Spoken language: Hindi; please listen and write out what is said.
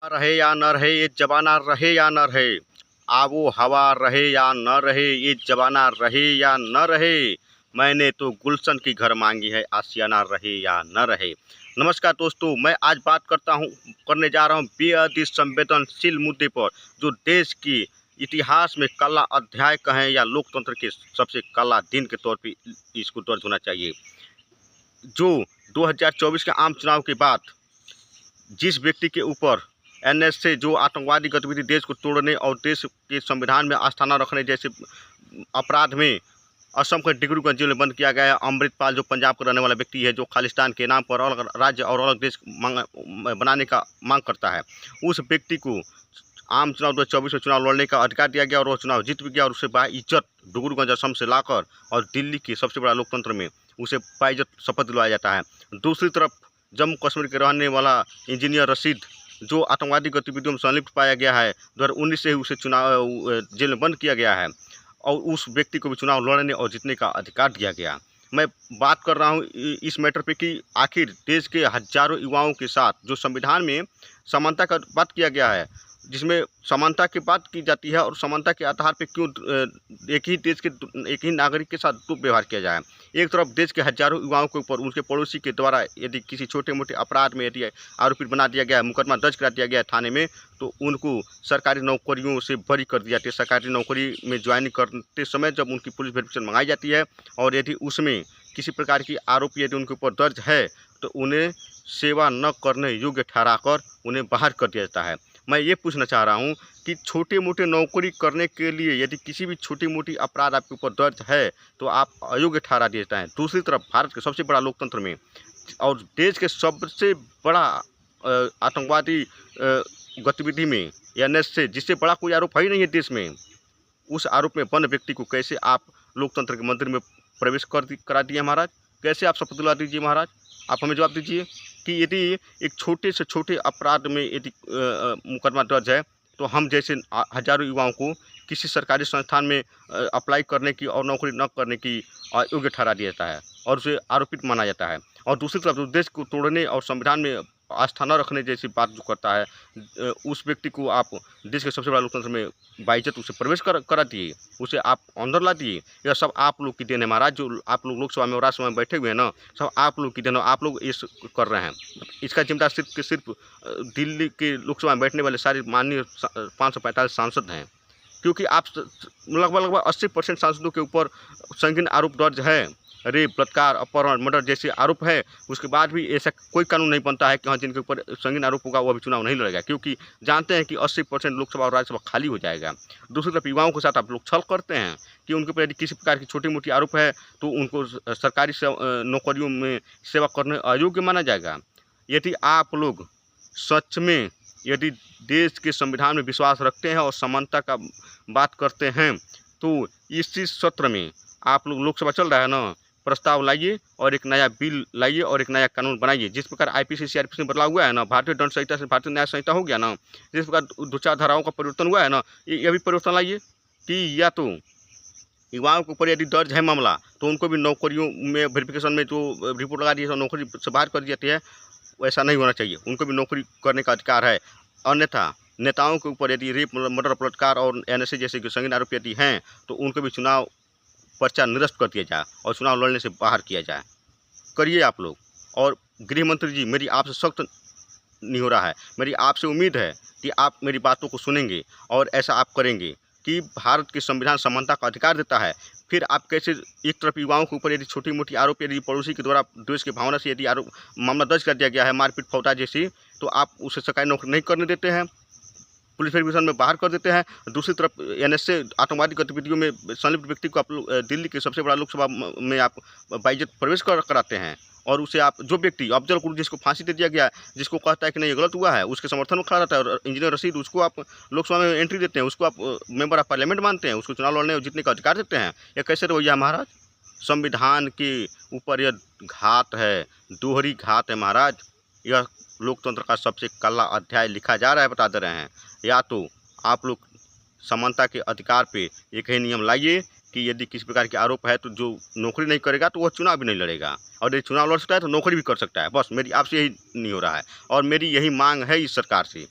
रहे या न रहे, ये जमाना रहे या न रहे, आबो हवा रहे या न रहे, ये जमाना रहे या न रहे, मैंने तो गुलशन की घर मांगी है, आशियाना रहे या न रहे। नमस्कार दोस्तों, मैं आज बात करने जा रहा हूँ बेहद ही संवेदनशील मुद्दे पर, जो देश की इतिहास में काला अध्याय कहें या लोकतंत्र के सबसे काला दिन के तौर पे इसको दर्ज होना चाहिए। जो 2024 के आम चुनाव के बाद जिस व्यक्ति के ऊपर एनएसए जो आतंकवादी गतिविधि देश को तोड़ने और देश के संविधान में आस्था न रखने जैसे अपराध में असम के डिब्रूगढ़ जिले में बंद किया गया है। अमृतपाल जो पंजाब का रहने वाला व्यक्ति है, जो खालिस्तान के नाम पर अलग राज्य और अलग देश बनाने का मांग करता है, उस व्यक्ति को आम चुनाव 2024 में चुनाव लड़ने का अधिकार दिया गया और वह चुनाव जीत भी गया और उसे बाइज्जत डिब्रूगढ़ असम से लाकर और दिल्ली के सबसे बड़ा लोकतंत्र में उसे बाइज्जत शपथ दिलवाया जाता है। दूसरी तरफ जम्मू कश्मीर के रहने वाला इंजीनियर रशीद, जो आतंकवादी गतिविधियों में संलिप्त पाया गया है, 2019 से ही उसे चुनाव जेल में बंद किया गया है और उस व्यक्ति को भी चुनाव लड़ने और जीतने का अधिकार दिया गया। मैं बात कर रहा हूँ इस मैटर पे कि आखिर देश के हजारों युवाओं के साथ जो संविधान में समानता का बात किया गया है, जिसमें समानता की बात की जाती है और समानता के आधार पे क्यों एक ही नागरिक के साथ दुर्व्यवहार किया जाए। एक तरफ देश के हजारों युवाओं के ऊपर उनके पड़ोसी के द्वारा यदि किसी छोटे मोटे अपराध में यदि आरोपी बना दिया गया है, मुकदमा दर्ज करा दिया गया है थाने में, तो उनको सरकारी नौकरियों से बरी कर दिया जाती है। सरकारी नौकरी में ज्वाइनिंग करते समय जब उनकी पुलिस वेरिफिकेशन मंगाई जाती है और यदि उसमें किसी प्रकार की आरोप यदि उनके ऊपर दर्ज है तो उन्हें सेवा न करने योग्य ठहराकर उन्हें बाहर कर दिया जाता है। मैं ये पूछना चाह रहा हूँ कि छोटे मोटे नौकरी करने के लिए यदि किसी भी छोटी मोटी अपराध आपके ऊपर दर्ज है तो आप अयोग्य ठहरा दिए जाते हैं। दूसरी तरफ भारत के सबसे बड़ा लोकतंत्र में और देश के सबसे बड़ा आतंकवादी गतिविधि में एनएसए, जिससे बड़ा कोई आरोप है ही नहीं है देश में, उस आरोप में बंद व्यक्ति को कैसे आप लोकतंत्र के मंदिर में प्रवेश करा दिए महाराज? कैसे आप शपथ दिला दीजिए महाराज? आप हमें जवाब दीजिए कि यदि एक छोटे से छोटे अपराध में यदि मुकदमा दर्ज है तो हम जैसे हजारों युवाओं को किसी सरकारी संस्थान में अप्लाई करने की और नौकरी न करने की योग्य ठहरा दिया जाता है और उसे आरोपित माना जाता है। और दूसरी तरफ जो देश को तोड़ने और संविधान में आस्था न रखने जैसी बात जो करता है, उस व्यक्ति को आप देश के सबसे बड़ा लोकतंत्र में बाइज्जत उसे प्रवेश करा दिए, उसे आप अंदर ला दिए। यह सब आप लोग की देन है महाराज। जो आप लोग लोकसभा में और राज्यसभा में बैठे हुए हैं ना, सब आप लोग की देन है। आप लोग ये कर रहे हैं। इसका जिम्मेदार सिर्फ दिल्ली के लोकसभा में बैठने वाले सारे माननीय 545 सांसद हैं, क्योंकि आप लगभग 80% सांसदों के ऊपर संगीन आरोप दर्ज है। रेप, बलात्कार, अपहरण, मर्डर जैसे आरोप है। उसके बाद भी ऐसा कोई कानून नहीं बनता है कि हाँ, जिनके ऊपर संगीन आरोप होगा वो अभी चुनाव नहीं लड़ेगा, क्योंकि जानते हैं कि 80% लोकसभा और राज्यसभा खाली हो जाएगा। दूसरी तरफ युवाओं के साथ आप लोग छल करते हैं कि उनके ऊपर यदि किसी प्रकार की छोटी मोटी आरोप है तो उनको सरकारी नौकरियों में सेवा करने अयोग्य माना जाएगा। यदि आप लोग सच में यदि देश के संविधान में विश्वास रखते हैं और समानता का बात करते हैं तो इसी सत्र में आप लोग, लोकसभा चल रहा है ना, प्रस्ताव लाइए और एक नया बिल लाइए और एक नया कानून बनाइए। जिस प्रकार आईपीसी सीआरपीसी में बदलाव हुआ है ना, भारतीय दंड संहिता से भारतीय न्याय संहिता हो गया ना, जिस प्रकार 2-4 धाराओं का परिवर्तन हुआ है ना, ये भी परिवर्तन लाइए कि या तो युवाओं के ऊपर यदि दर्ज है मामला तो उनको भी नौकरियों में वेरिफिकेशन में जो रिपोर्ट लगा दी है नौकरी से बाहर कर दी जाती है, वैसा नहीं होना चाहिए। उनको भी नौकरी करने का अधिकार है। अन्यथा नेताओं के ऊपर यदि रेप, मर्डर, बलात्कार और एनएसए जैसे संगीन आरोप यदि हैं तो उनको भी चुनाव पर्चा निरस्त कर दिया जाए और चुनाव लड़ने से बाहर किया जाए। करिए आप लोग। और गृह मंत्री जी, मेरी आपसे सख्त नहीं हो रहा है, मेरी आपसे उम्मीद है कि आप मेरी बातों को सुनेंगे और ऐसा आप करेंगे कि भारत के संविधान समानता का अधिकार देता है। फिर आप कैसे एक तरफ युवाओं के ऊपर यदि छोटी मोटी आरोप यदि पड़ोसी के द्वारा द्वेष की भावना से यदि आरोप मामला दर्ज कर दिया गया है, मारपीट फौटा जैसी, तो आप उसे सरकारी नौकरी नहीं करने देते हैं, पुलिस वेरिफिकेशन में बाहर कर देते हैं। दूसरी तरफ एनएसए आतंकवादी गतिविधियों में संलिप्त व्यक्ति को आप दिल्ली के सबसे बड़ा लोकसभा में आप बाइज्जत प्रवेश कराते हैं और उसे आप, जो व्यक्ति अफजल गुरु जिसको फांसी दे दिया गया, जिसको कहता है कि नहीं ये गलत हुआ है, उसके समर्थन में खड़ा रहता है, और इंजीनियर रशीद, उसको आप लोकसभा में एंट्री देते हैं, उसको आप मेंबर ऑफ पार्लियामेंट मानते हैं, उसको चुनाव लड़ने और जीतने का अधिकार देते हैं। यह कैसे रवैया है महाराज? संविधान के ऊपर यह घात है, दोहरी घात है महाराज। यह लोकतंत्र का सबसे काला अध्याय लिखा जा रहा है, बता दे रहे हैं। या तो आप लोग समानता के अधिकार पे एक ही नियम लाइए कि यदि किसी प्रकार के आरोप है तो जो नौकरी नहीं करेगा तो वह चुनाव भी नहीं लड़ेगा, और यदि चुनाव लड़ सकता है तो नौकरी भी कर सकता है। बस मेरी आपसे यही नहीं हो रहा है और मेरी यही मांग है इस सरकार से।